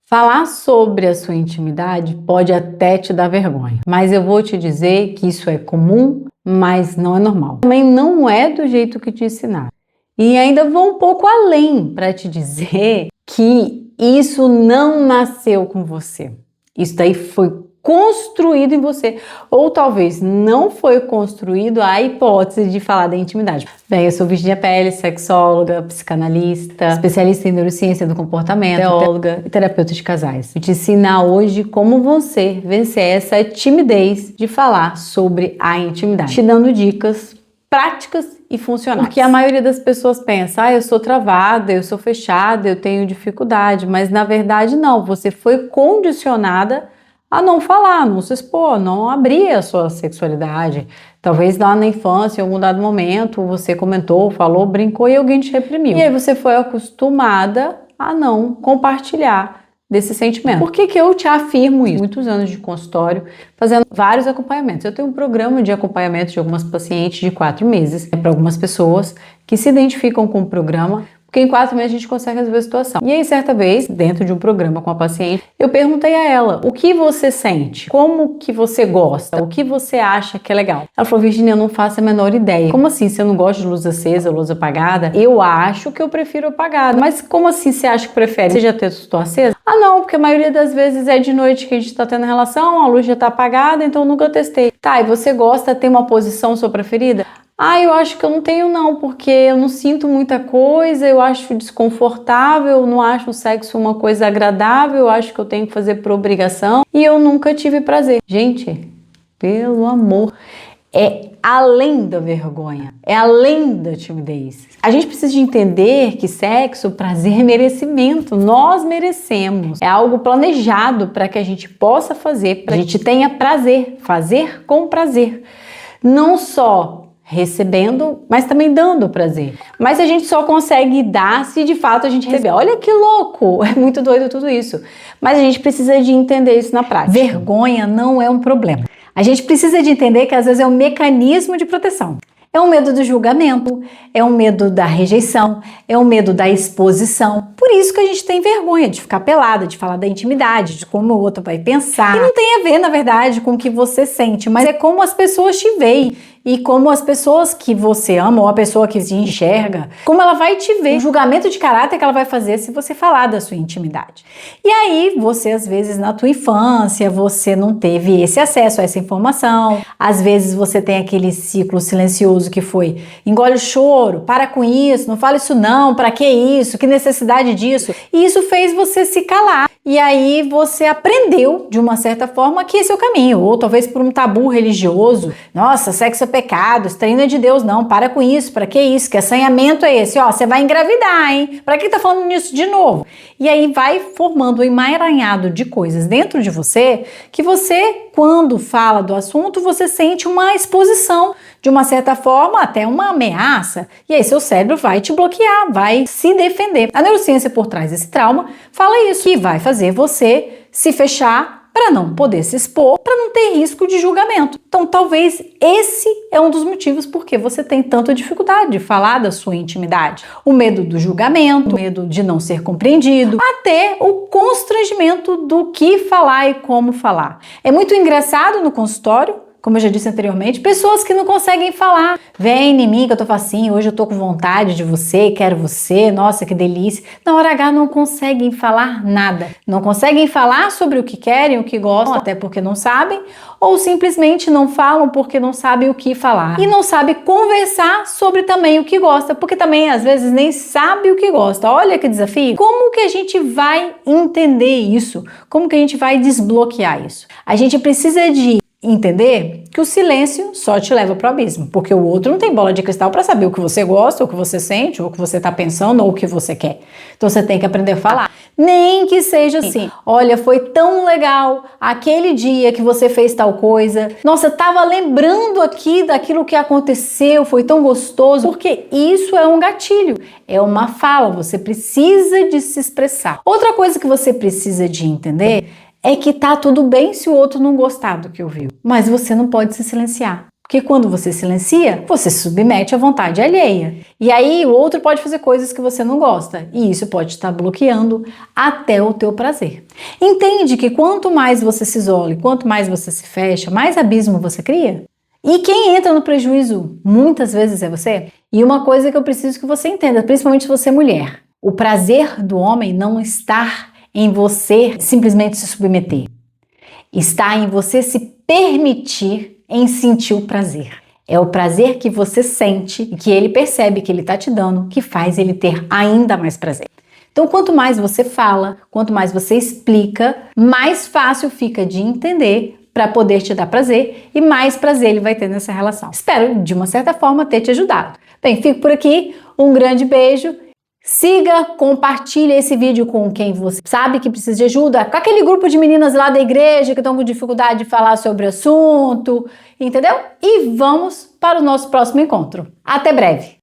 Falar sobre a sua intimidade pode até te dar vergonha, mas eu vou te dizer que isso é comum, mas não é normal. Também não é do jeito que te ensinaram. E ainda vou um pouco além para te dizer que isso não nasceu com você. Isso daí foi construído em você, ou talvez não foi construído a hipótese de falar da intimidade. Bem, eu sou Virginia Pelle, sexóloga, psicanalista, especialista em neurociência do comportamento, teóloga e terapeuta de casais. Vou te ensinar hoje como você vencer essa timidez de falar sobre a intimidade, te dando dicas práticas e funcionais. Porque a maioria das pessoas pensa, eu sou travada, eu sou fechada, eu tenho dificuldade, mas na verdade não, você foi condicionada a não falar, não se expor, não abrir a sua sexualidade. Talvez lá na infância, em algum dado momento, você comentou, falou, brincou e alguém te reprimiu. E aí você foi acostumada a não compartilhar desse sentimento. Por que eu te afirmo isso? Muitos anos de consultório, fazendo vários acompanhamentos. Eu tenho um programa de acompanhamento de algumas pacientes de 4 meses, para algumas pessoas que se identificam com o programa, porque em 4 meses a gente consegue resolver a situação. E aí, certa vez, dentro de um programa com a paciente, eu perguntei a ela, o que você sente? Como que você gosta? O que você acha que é legal? Ela falou, Virginia, eu não faço a menor ideia. Como assim, se eu não gosto de luz acesa, luz apagada? Eu acho que eu prefiro apagada. Mas como assim você acha que prefere? Você já tem a acesa? Ah, não, porque a maioria das vezes é de noite que a gente tá tendo relação, a luz já tá apagada, então eu nunca testei. Tá, e você gosta, tem uma posição sua preferida? Ah, eu acho que eu não tenho não, porque eu não sinto muita coisa, eu acho desconfortável, eu não acho o sexo uma coisa agradável, eu acho que eu tenho que fazer por obrigação e eu nunca tive prazer. Gente, pelo amor, é além da vergonha, é além da timidez. A gente precisa de entender que sexo, prazer é merecimento, nós merecemos. É algo planejado para que a gente possa fazer, para que a gente tenha prazer, fazer com prazer. Não só recebendo, mas também dando prazer. Mas a gente só consegue dar se de fato a gente receber. Olha que louco! É muito doido tudo isso. Mas a gente precisa de entender isso na prática. Vergonha não é um problema. A gente precisa de entender que às vezes é um mecanismo de proteção. É um medo do julgamento, é um medo da rejeição, é um medo da exposição. Por isso que a gente tem vergonha de ficar pelada, de falar da intimidade, de como o outro vai pensar. E não tem a ver, na verdade, com o que você sente, mas é como as pessoas te veem e como as pessoas que você ama ou a pessoa que te enxerga, como ela vai te ver, o julgamento de caráter que ela vai fazer se você falar da sua intimidade. E aí, você às vezes na tua infância, você não teve esse acesso a essa informação, às vezes você tem aquele ciclo silencioso que foi, engole o choro, para com isso, não fala isso não, para que isso, que necessidade disso? E isso fez você se calar. E aí você aprendeu, de uma certa forma, que esse é o caminho. Ou talvez por um tabu religioso. Nossa, sexo é pecado, isso não é de Deus não, para com isso, para que isso? Que assanhamento é esse? Ó, você vai engravidar, hein? Para que tá falando nisso de novo? E aí vai formando um emaranhado de coisas dentro de você, que você, quando fala do assunto, você sente uma exposição, de uma certa forma, até uma ameaça. E aí seu cérebro vai te bloquear, vai se defender. A neurociência por trás desse trauma fala isso, que vai fazer você se fechar para não poder se expor, para não ter risco de julgamento. Então, talvez esse é um dos motivos por que você tem tanta dificuldade de falar da sua intimidade. O medo do julgamento, o medo de não ser compreendido, até o constrangimento do que falar e como falar. É muito engraçado no consultório, como eu já disse anteriormente, pessoas que não conseguem falar. Vem em mim que eu tô facinho, hoje eu tô com vontade de você, quero você, nossa, que delícia. Na hora H não conseguem falar nada. Não conseguem falar sobre o que querem, o que gostam, até porque não sabem, ou simplesmente não falam porque não sabem o que falar. E não sabem conversar sobre também o que gosta, porque também às vezes nem sabe o que gosta. Olha que desafio. Como que a gente vai entender isso? Como que a gente vai desbloquear isso? A gente precisa de entender que o silêncio só te leva para o abismo, porque o outro não tem bola de cristal para saber o que você gosta, o que você sente, ou o que você está pensando, ou o que você quer. Então você tem que aprender a falar. Nem que seja assim, olha, foi tão legal aquele dia que você fez tal coisa, nossa, tava lembrando aqui daquilo que aconteceu, foi tão gostoso, porque isso é um gatilho, é uma fala, você precisa de se expressar. Outra coisa que você precisa de entender é que tá tudo bem se o outro não gostar do que ouviu, mas você não pode se silenciar. Porque quando você silencia, você se submete à vontade alheia. E aí o outro pode fazer coisas que você não gosta. E isso pode estar bloqueando até o teu prazer. Entende que quanto mais você se isola, quanto mais você se fecha, mais abismo você cria? E quem entra no prejuízo muitas vezes é você. E uma coisa que eu preciso que você entenda, principalmente se você é mulher. O prazer do homem não está em você simplesmente se submeter. Está em você se permitir em sentir o prazer. É o prazer que você sente e que ele percebe que ele está te dando, que faz ele ter ainda mais prazer. Então, quanto mais você fala, quanto mais você explica, mais fácil fica de entender para poder te dar prazer e mais prazer ele vai ter nessa relação. Espero, de uma certa forma, ter te ajudado. Bem, fico por aqui. Um grande beijo. Siga, compartilhe esse vídeo com quem você sabe que precisa de ajuda, com aquele grupo de meninas lá da igreja que estão com dificuldade de falar sobre o assunto, entendeu? E vamos para o nosso próximo encontro. Até breve!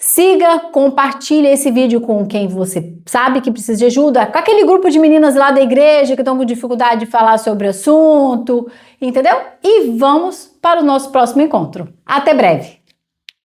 Siga, compartilhe esse vídeo com quem você sabe que precisa de ajuda, com aquele grupo de meninas lá da igreja que estão com dificuldade de falar sobre o assunto, entendeu? E vamos para o nosso próximo encontro. Até breve!